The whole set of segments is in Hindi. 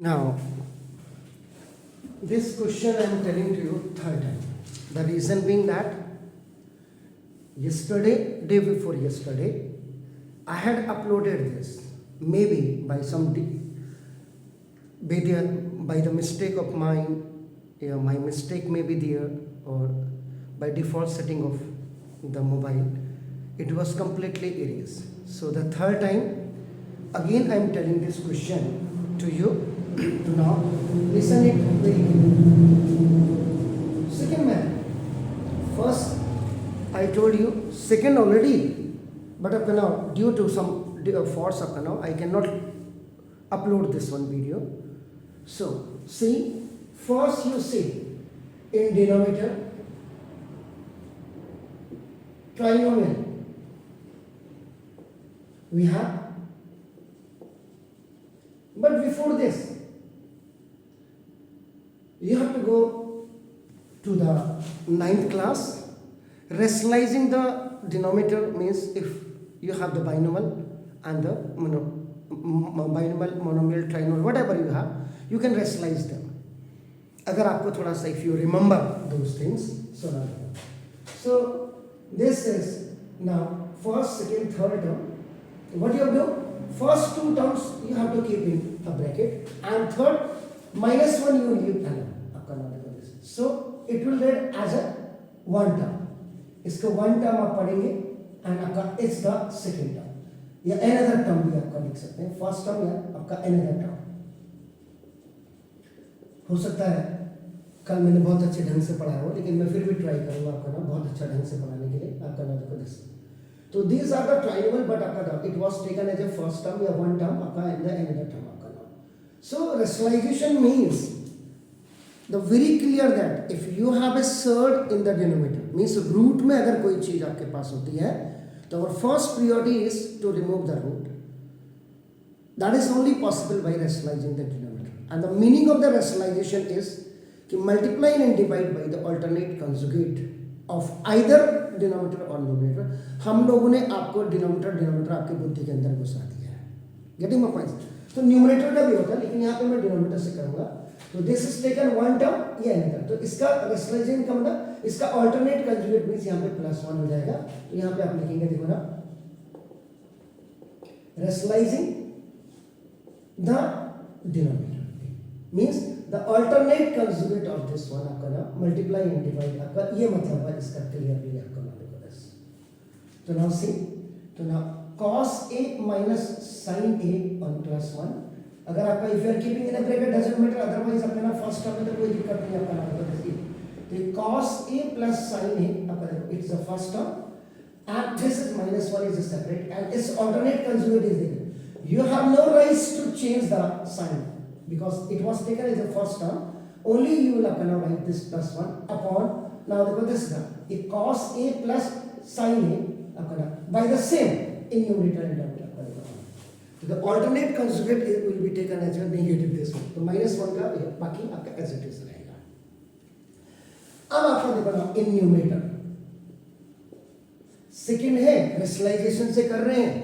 Now, this question I am telling to you third time. The reason being that yesterday, day before yesterday, I had uploaded this. Maybe by some by the mistake of mine, my mistake may be there, or by default setting of the mobile, it was completely erased. So the third time, again I am telling this question to you. To now listen it very carefully. Second man, first I told you second already, but up now due to some force up now I cannot upload this one video. So see, first you see in denominator trinomial we have, but before this you have to go to the 9th class. Rationalizing the denominator means if you have the binomial and the binomial, monomial, trinomial, whatever you have, you can rationalize them. Agar aapko thoda sa, if you remember those things, so this is now first, second, third term. What you have to do? First two terms you have to keep in a bracket, and third minus 1 you will leave alone. So it will read as a one term. इसका one term आप पढ़ेंगे and आपका it's the second term. या another term भी आपका लिख सकते हैं. First term या आपका another term. हो सकता है कल मैंने बहुत अच्छे ढंग से पढ़ाया हो, लेकिन मैं फिर भी ट्राई करूँगा आपका ना बहुत अच्छा ढंग से पढ़ाने के लिए. आपका ना देखो दिस. तो these are the trinomial, but आपका it was taken as a first term या one term आपका and the another term आपका ना. So rationalization means the very clear that if you have a surd in the denominator, means root में अगर कोई चीज आपके पास होती है, तो our first priority is to remove the root. That is only possible by rationalizing the denominator. And the meaning of the rationalization is कि multiply and divide by the alternate conjugate of either denominator or numerator. हम लोगों ने आपको denominator आपके बुद्धि के अंदर घुसा दिया है. Getting my point? तो न्यूमरेटर का भी होता है, लेकिन यहाँ पे मैं डिनोमिनेटर से करूँगा. तो this is taken one term या अनदर. तो इसका रेशनलाइजेशन का मतलब इसका अल्टरनेट कंजुगेट मींस यहाँ पे प्लस वन हो जाएगा. तो यहाँ पे आप लिखेंगे, देखो ना, rationalising the denominator means the alternate conjugate of this one आपका ना मल्टीप्लाई एंड डिवाइड आपका ये मतलब है इसका क्लियरली आपको मालूम है. तो नाउ सी, तो now cos a minus sin a on plus 1. अगर आपका if you are keeping in a bracket doesn't matter, otherwise आपका ना फर्स्ट टर्म में तो कोई दिक्कत नहीं आपका नाम होगा. तो cos a plus sin a आपका देखो it's the first term and this is minus 1 is a separate and its alternate conjugate is there. You have no rights to change the sign because it was taken as a first term. Only you will आपका now write this plus 1 upon now देखो this is the cos a plus sin a आपका ना by the same in numerator and denominator. तो the alternate conjugate will be taken as a negative this one. तो minus 1 का बाकी आपका as it is रहेगा. अब आपको देखो ना in numerator सेकेंड है रेशनलाइजेशन से कर रहे हैं.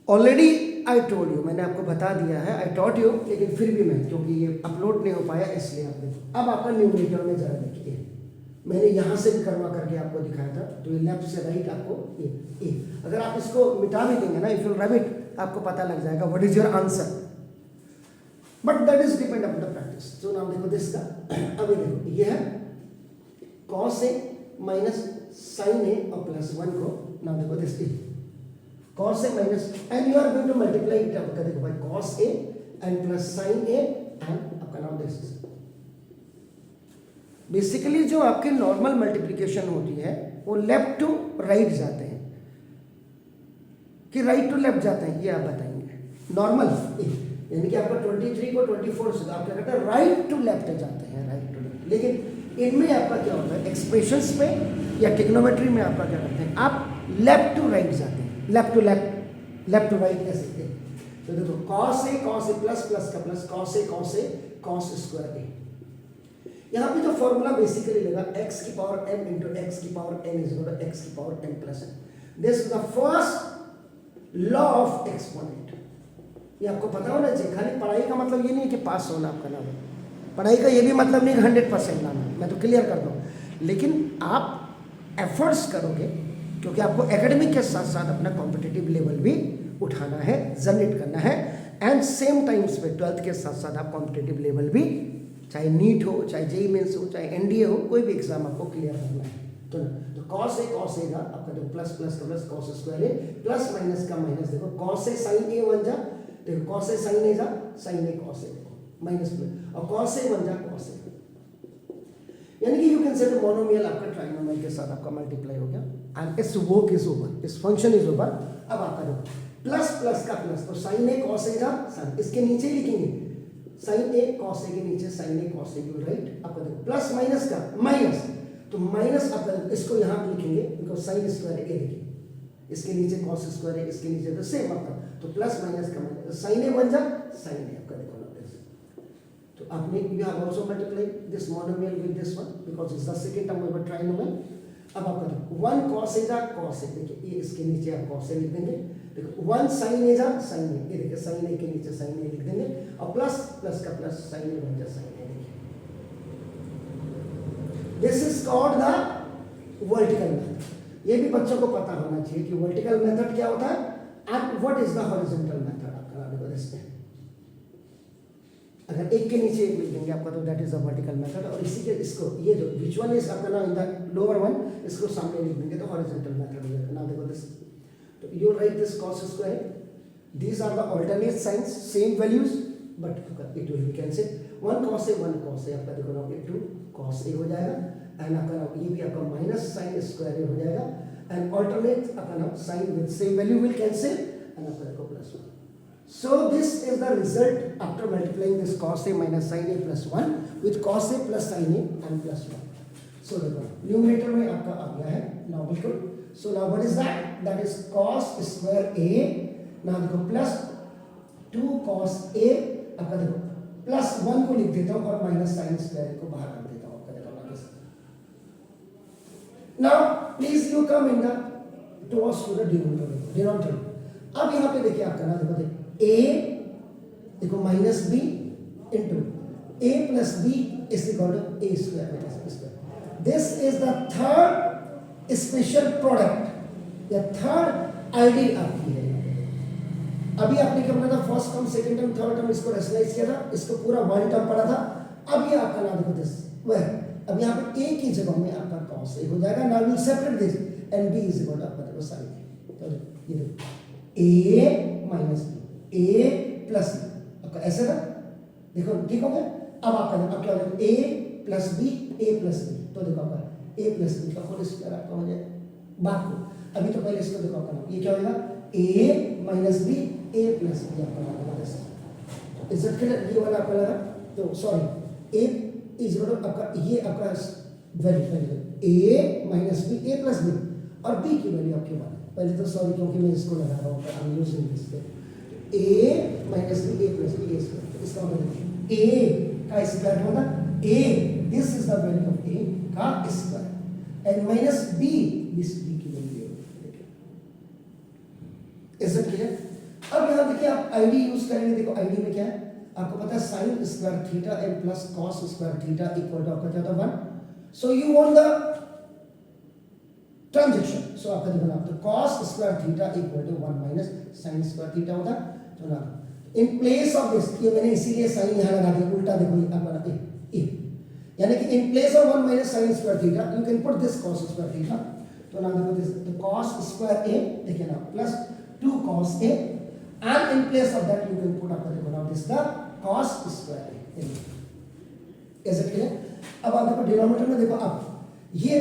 ऑलरेडी आई टोल्ड यू, मैंने आपको बता दिया है, आई टॉट यू, लेकिन फिर भी मैं क्योंकि ये अपलोड नहीं हो पाया इसलिए आप देखो. अब आपका न्यूमरेटर में जरा देखिए, मैंने यहाँ से भी करवा करके आपको दिखाया था. तो ये लेफ्ट से राइट आपको ए. अगर आप इसको मिटा भी देंगे ना, इफ यू रब इट, आपको पता लग जाएगा what is your answer. But that is depend upon the practice. तो नाम देखो दिस का. अभी देखो ये है cos a minus sin a और प्लस 1 को नाम देखो this A. cos a minus and you are going to multiply it. आपका देखो भाई cos a and plus sin a and आपका नाम दिस. बेसिकली जो आपके नॉर्मल मल्टीप्लिकेशन होती है वो लेफ्ट टू राइट जाते हैं कि राइट टू लेफ्ट जाते हैं, ये आप बताएंगे. नॉर्मल यानी कि आपका 23 को 24 से आप क्या करते हैं, राइट टू लेफ्ट जाते हैं, राइट टू लेफ्ट. लेकिन इनमें आपका क्या होता है, एक्सप्रेशंस में या टिग्नोमेट्री में आपका क्या करते हैं, आप लेफ्ट टू राइट जाते हैं, left to left, left to right कह सकते हैं. तो देखो cos a प्लस प्लस का plus cos a cos square a. यहाँ पे जो फॉर्मूला बेसिकली लगा x की पावर m इंटू x की power n is equal to x की power m plus n. This is the first law of exponent. ये आपको पता होना चाहिए, खाली पढ़ाई मतलब ये नहीं है कि पास होना आपका नाम है, पढ़ाई का ये भी मतलब नहीं कि 100% लाना, मैं तो क्लियर कर दूँ, लेकिन आप एफर्ट्स करोगे क्योंकि आपको एकेडमिक के साथ साथ अपना कॉम्पिटिटिव लेवल भी उठाना है, जनरेट करना है, एंड सेम टाइम्स पे 12th के साथ साथ आप कॉम्पिटिटिव लेवल भी, चाहे नीट हो, चाहे जेई मेंस हो, चाहे एनडीए हो, कोई भी एग्जाम आपको क्लियर करना है। तो कॉस ए का आपका देखो प्लस प्लस का प्लस कॉस स्क्वायर ए, प्लस माइनस का माइनस, देखो कॉस ए साइन ए बन जा, देखो कॉस ए साइन ए जा, sign a cos A, minus plus, और कॉस ए बन जा कॉस ए, यानी कि यू कैन से मोनोमियल आपका ट्राइनोमियल के साथ आपका मल्टीप्लाई हो गया, and it's work is over, इस फंक्शन इज ओवर। अब आपका देखो प्लस प्लस का प्लस, तो साइन ए कॉस ए जा साइन, इसके नीचे ही लिखेंगे साइन ए कॉस ए के नीचे sine a cos a, you write. आपका देखो प्लस माइनस का माइनस, तो माइनस आपका इसको यहाँ पे लिखेंगे बिकॉज साइन स्क्वायर ए लिखेंगे, इसके नीचे कॉस स्क्वायर है, इसके नीचे तो सेम आपका, तो प्लस माइनस का माइनस, तो साइन ए बन जा साइन ए आपका देखो ना, तो आपने you have also multiply this monomial with this one because it's the second term of trinomial. अब आपका देखो 1 cos ए जा cos ए, देखिए ये इसके नीचे आप cos ए लिख देंगे, देखो 1 sin ए जा sin ए, ये देखिए sin ए के नीचे sin ए लिख देंगे, और प्लस प्लस का प्लस sin ए बन जा sin ए, देखिए this is called the vertical method. ये भी बच्चों को पता होना चाहिए कि वर्टिकल मेथड क्या होता है and what is the horizontal method. आपका देखो इसमें अगर एक के नीचे एक लिख देंगे आपका, तो that is the vertical method, और इसी के इसको ये जो विच वन इज आपका ना इन द लोअर वन, इसको सामने लिख देंगे तो हॉरिजॉन्टल मेथड हो जाएगा। नाउ देखो दिस, तो you write this cos square, these are the alternate signs, same values but it will be cancel, 1 cos a आपका देखो ना, ये 2 cos ए हो जाएगा, एंड आपका ये भी आपका माइनस साइन स्क्वायर ए हो जाएगा, एंड अल्टरनेट आपका ना sign with same value will cancel, and आपका देखो plus 1। So this is the result after multiplying this cos a minus sin a plus 1 with cos a plus sin a and plus 1. So देखो न्यूमरेटर में आपका आ गया है now बिल्कुल। So now what is that? That is cos square a, now देखो plus 2 cos a, आपका देखो plus 1 को लिख देता हूँ और minus sin square a को बाहर कर देता हूँ आपका देखो ना। Now please you come in the towards to the denominator। अब यहाँ पे देखिए आपका ना देखो a देखो minus b into a plus b is equal to a square minus b square. This is the third special product या थर्ड आईडी आपकी है। अभी आपने क्या पढ़ा था, first term second term third term, इसको रेशनलाइज किया था, इसको पूरा वन टर्म पढ़ा था। अब ये आपका नाम देखो दिस वह, अब यहाँ पे a की जगह में आपका cos a हो जाएगा, now will separate this and b is equal to आपका देखो sin a, तो ये देखो a minus b a plus आपका ऐसे ना देखो ठीक हो गया। अब आपका क्या हो जाएगा a plus b a plus b, तो देखो आपका a प्लस बी का होल स्क्वायर आपका हो जाए बात को। अभी तो पहले इसको देखो आपका ये क्या हो जाएगा a minus b a plus b आपका होगा ऐसे, इज्जत के ये वाला आपका लगा, तो सॉरी a इज आपका ये आपका very a minus b a plus b और b की वैल्यू आपके पास, पहले तो सॉरी क्योंकि मैं इसको लगा रहा हूँ, I am using this a minus b a plus b a square, इसका मतलब a का स्क्वायर होगा a, this is the value of a का square, and minus b this b की वैल्यू है। Is it clear? अब यहाँ देखिए आप आईडी यूज करेंगे, देखो आईडी में क्या है आपको पता है, sine square theta and plus cos square theta equal to आपका क्या होता है 1। So you want the transaction, सो आपका देखो ना तो cos square theta equal to 1 minus sin square theta होता है। तो ना इन प्लेस ऑफ दिस, ये मैंने इसीलिए साइन यहाँ लगा दिया, उल्टा देखो ये आपका ए, यानी कि इन place of 1 minus sin square theta you can put this cos square theta. तो ना देखो दिस तो cos स्क्वायर ए देखिए ना plus 2 cos A, and in place of that you can put आपका देखो ना this the cos square A. Is it clear? अब आप देखो डिनोमिनेटर में देखो अब ये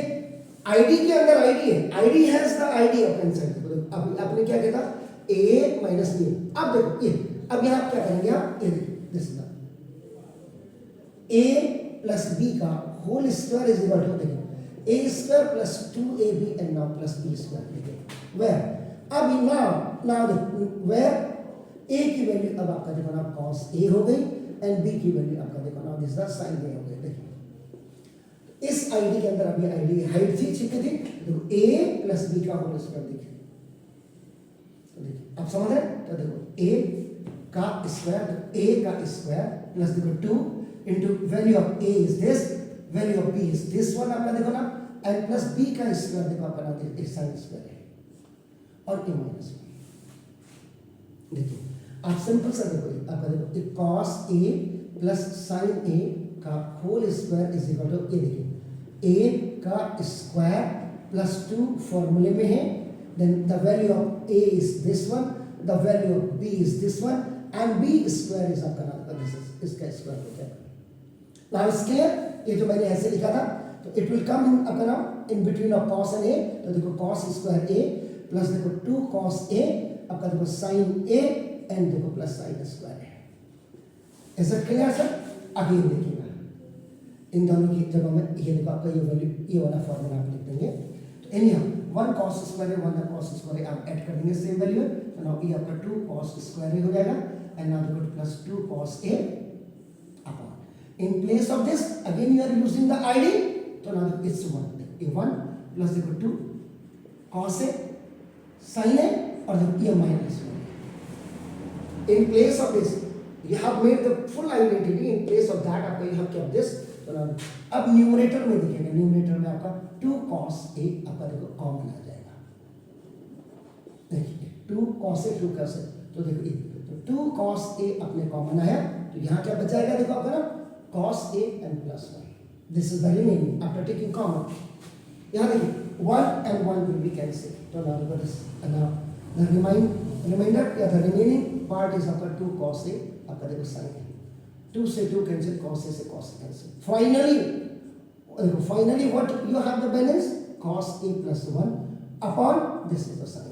आईडी के अंदर आईडी है, ID has the ID of answer. अब आपने क्या किया था a माइनस बी, अब देखो ये अब यहाँ क्या करेंगे आप ये दिस a प्लस बी का whole square is equal to देखिए a square plus 2ab and now plus b square देखिए वेयर अब नाउ वेयर a की वैल्यू अब आपका देखो ना cos a हो गई एंड b की वैल्यू आपका देखो ना दिस द sin a हो गई। देखिए इस आईडी के अंदर अभी आईडी हाइट थी ठीक है, देखो a प्लस b का होल स्क्वायर देखिए, तो देखिए आप समझ रहे हैं, तो देखो a का स्क्वायर, a का स्क्वायर प्लस देखो 2 into value of a is this, value of b is this one आपका देखो ना, एंड प्लस b का स्क्वायर देखो आपका ना एक साइन स्क्वायर है और a माइनस वन। देखिए आप सिंपल सा देखो आपका देखो एक cos a plus sine a का whole square is equal to, ये देखिए a का स्क्वायर प्लस 2 फॉर्मूले में है, then the value of a is this one, the value of b is this one, and b square is आपका ना this is इसका स्क्वायर हो जाएगा। now is clear, ये जो मैंने ऐसे लिखा था तो it will come in आपका ना in between of cos and a, तो देखो cos स्क्वायर a प्लस देखो 2 cos a आपका देखो sin a एंड देखो प्लस sin स्क्वायर है। ऐसा क्लियर सर? अगेन देखिएगा इन दोनों की जगह में ये देखो आपका ये वैल्यू, ये वाला फॉर्मूला आप लिख देंगे, तो एनीहाउ 1 cos स्क्वायर है 1 cos स्क्वायर है, आप ऐड कर देंगे सेम वैल्यू, तो नाउ ये आपका 2 cos स्क्वायर हो जाएगा एंड नाउ देखो plus 2 cos a upon in place of this again you are using the ID, तो नाउ इट्स 1 ये 1 प्लस देखो 2 cos a sin a और देखो ये minus 1 in place of this you have made the full identity, in place of that आपका you have kept this, तो अब न्यूमरेटर में देखिएगा, न्यूमरेटर में आपका 2 cos a आपका देखो कॉमन आ जाएगा, देखिए 2 cos a 2 cos a, तो देखो ये तो 2 cos a अपने कॉमन आया, तो यहाँ क्या बचाएगा देखो आपका ना cos a and plus 1, this is the remaining after taking common, यहाँ देखिए 1 and 1 will be cancelled, तो now देखो this now the remainder या the remaining part is आपका 2 cos a आपका देखो sin a, 2 से 2 कैंसिल, cos a से cos a cancel, finally what you have the balance cos a plus 1 upon this is the sin a।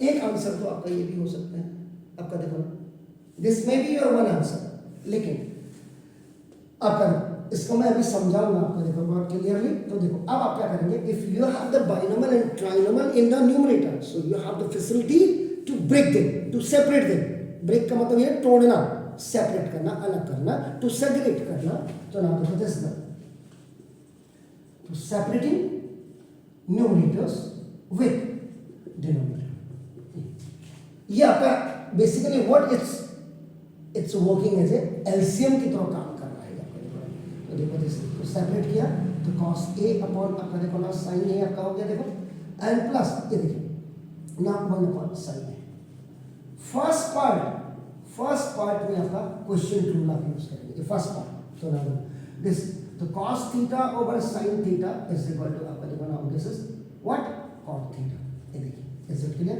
एक आंसर तो आपका ये भी हो सकता है, आपका देखो दिस में भी योर वन आंसर, लेकिन आपका इसको मैं अभी समझाऊंगा आपको देखो बहुत क्लियरली, तो देखो अब आप क्या करेंगे, if you have the binomial and trinomial in the numerator, so you have the facility to break them, to separate them, break का मतलब ये तोड़ना, सेपरेट करना, अलग करना, टू सेग्रीगेट करना, तो ना देखो दिस द तो सेपरेटिंग न्यूमरेटर्स विद डिनोमिनेटर, ये आपका basically what it's working as a LCM की तरह काम कर रहा है आपका, तो देखो दिस तो सेपरेट किया तो cos a अपॉन आपका देखो ना sin a आपका हो गया देखो, एंड प्लस ये देखिए ना 1 upon sin a। First part में आपका क्वेश्चन रूल आप यूज करेंगे, फर्स्ट पार्ट, तो ना दिस तो cos theta over sin theta is equal to आपका देखो ना this is what cot theta, ये देखिए is it clear.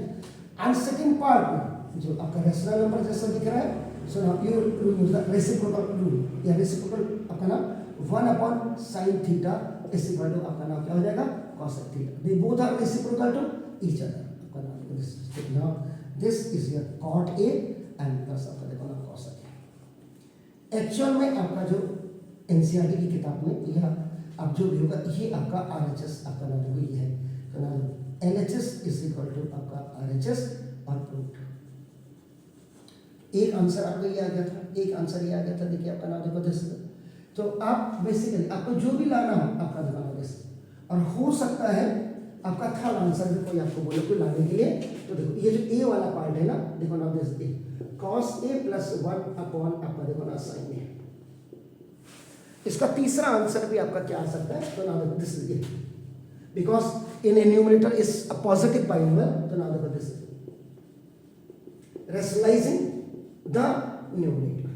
And second part में जो आपका रेशनल नंबर जैसा दिख रहा है, so now you use the reciprocal rule, या रेसिप्रोकल आपका ना 1 upon sin theta is equal to आपका नाम क्या हो जाएगा cos theta, they both are reciprocal to each other, आपका नाम this now this is your cot a and plus आपका देखो ना cos a। एक्चुअल में आपका जो एनसीईआरटी की किताब में यह अब जो भी होगा ये आपका आरएचएस आपका नाम ये है, तो नाम एलएचएस इज इक्वल टू आपका आरएचएस और रूट। एक आंसर आपका ये आ गया था, एक आंसर ये आ गया था, देखिए आपका नाम देखो दिस, तो आप बेसिकली आपको जो भी लाना हो आपका दिमाग दिस, और हो सकता है आपका थर्ड आंसर भी कोई आपको बोले कोई लाने के लिए, तो देखो ये जो ए वाला पार्ट है ना देखो ना this A cos a plus 1 upon आपका देखो ना sin a, इसका तीसरा आंसर भी आपका क्या आ सकता है, तो ना देखो this is it, because in a numerator is a positive binomial, तो ना देखो this is rationalising the numerator.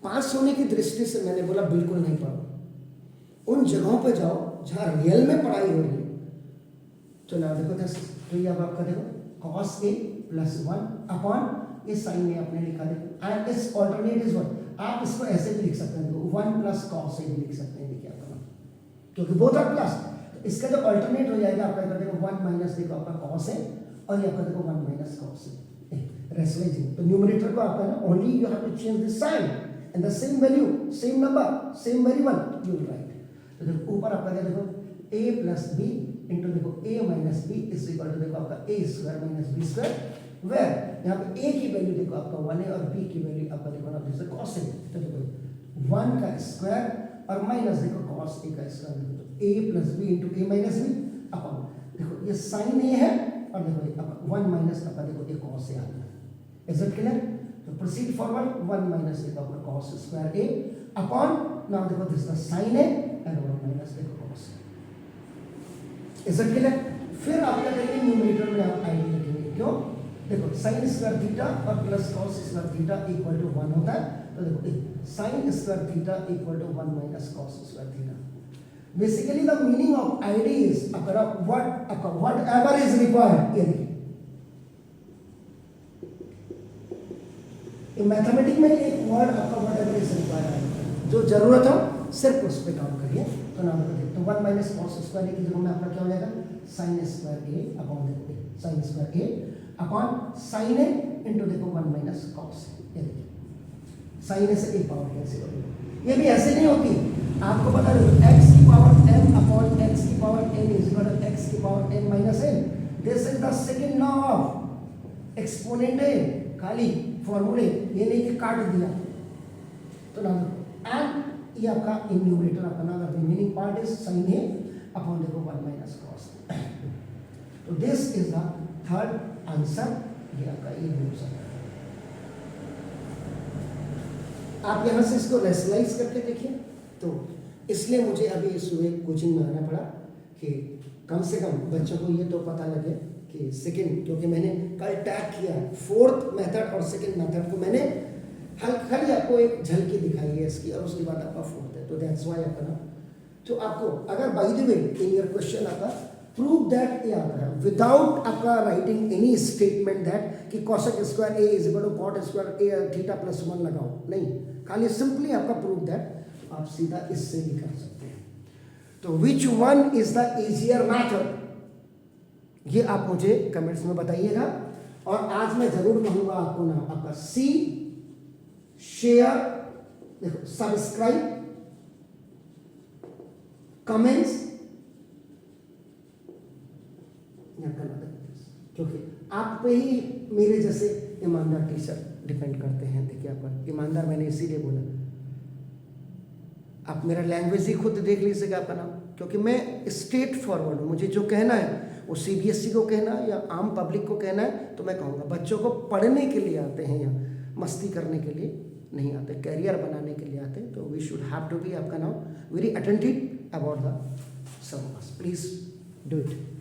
Pass होने की दृष्टि से मैंने बोला बिल्कुल नहीं पढ़ो, उन जगहों पे जाओ जहां रियल में पढ़ाई हो रही है, तो ना देखो दिस, तो ये अब आपका देखो cos a प्लस 1 अपॉन ये sin a आपने लिखा देखो, एंड इस ऑल्टरनेट इज 1, आप इसको ऐसे भी लिख सकते हैं 1 प्लस cos a भी लिख सकते हैं, देखिए आपका क्योंकि बोथ आर प्लस, तो इसका जो अल्टरनेट हो जाएगा आपका देखो 1 माइनस देखो आपका cos a और ये आपका देखो 1 माइनस cos a रेशनलाइजिंग, तो न्यूमरेटर को आपका ना only you have to change this sign and the same value same number same variable you will write, तो देखो ऊपर आपका देखो a प्लस b इंटू देखो a minus b is equal to देखो आपका a square minus b square, where यहाँ पे a की वैल्यू देखो आपका 1 है और b की वैल्यू आपका देखो ना जैसे cos a, तो देखो 1 का स्क्वायर और माइनस देखो cos a का स्क्वायर, देखो तो a plus b into a minus b upon देखो ये sin a है और देखो आपका 1 माइनस आपका देखो एक cos से आ गया। Is it clear? तो प्रोसीड फॉरवर्ड 1 माइनस देखो आपका cos square a upon now देखो this the sin a and 1 minus देखो cos। Is it clear? फिर आप क्या करेंगे न्यूमरेटर में आप आईडी लिखेंगे। क्यों? देखो sin स्क्वायर थीटा और plus cos square theta equal to 1 होता है। तो देखो sin square theta equal to 1 minus cos square theta. Basically the meaning of ID is whatever is required। ये देखिए मैथमेटिक्स में एक वर्ड आपका whatever is required है, जो जरूरत हो सिर्फ उस पर काम करिए। तो नाम देखो तो 1 माइनस cos स्क्वायर की जगह में आपका क्या हो जाएगा sin स्क्वायर a अपॉन देखो sin square a upon sin a into देखो 1 माइनस cos। ये देखिए sin a से a पावर कैंसिल हो गई। ये भी ऐसे नहीं होती, आपको पता है x की पावर m अपॉन x की power n is equal to x की power n minus n। This is the second law of exponent है, खाली फॉर्मूले, ये नहीं कि काट दिया। तो ना एंड ये आपका इन न्यूमरेटर आपका ना remaining part is sin a upon देखो 1 माइनस cos। तो this is the third answer. ये आपका ये हो सकता है। आप यहाँ से इसको रेशनलाइज करके देखिए। तो इसलिए मुझे अभी सुबह कोचिंग में आना पड़ा कि कम से कम बच्चों को ये तो पता लगे कि सेकंड, क्योंकि मैंने कल टैग किया फोर्थ मेथड और सेकंड मेथड को मैंने खाली आपको एक झलकी दिखाई है इसकी, और उसके बाद आपका फोर्थ है। तो दैट्स व्हाई आपका ना, तो आपको अगर by the way in your question आपका प्रूव दैट ये आता है विदाउट आपका राइटिंग एनी स्टेटमेंट दैट कि cosec square a is equal to cot square a theta plus 1 लगाओ, नहीं, खाली सिंपली आपका प्रूव दैट आप सीधा इससे भी कर सकते हैं। तो which one is the easier method, ये आप मुझे कमेंट्स में बताइएगा। और आज मैं जरूर कहूंगा आपको ना आपका सी शेयर, देखो सब्सक्राइब, कमेंट्स, क्योंकि आप पे ही मेरे जैसे ईमानदार टीचर डिपेंड करते हैं। देखिए आपका ईमानदार मैंने इसीलिए बोला, आप मेरा लैंग्वेज ही खुद देख लीजिएगा आपका नाम, क्योंकि मैं स्ट्रेट फॉरवर्ड हूँ। मुझे जो कहना है वो सीबीएसई को कहना है या आम पब्लिक को कहना है तो मैं कहूँगा। बच्चों को पढ़ने के लिए आते हैं या मस्ती करने के लिए नहीं आते, कैरियर बनाने के लिए आते हैं। तो we should have to be आपका नाम very attentive about the syllabus. Please do it.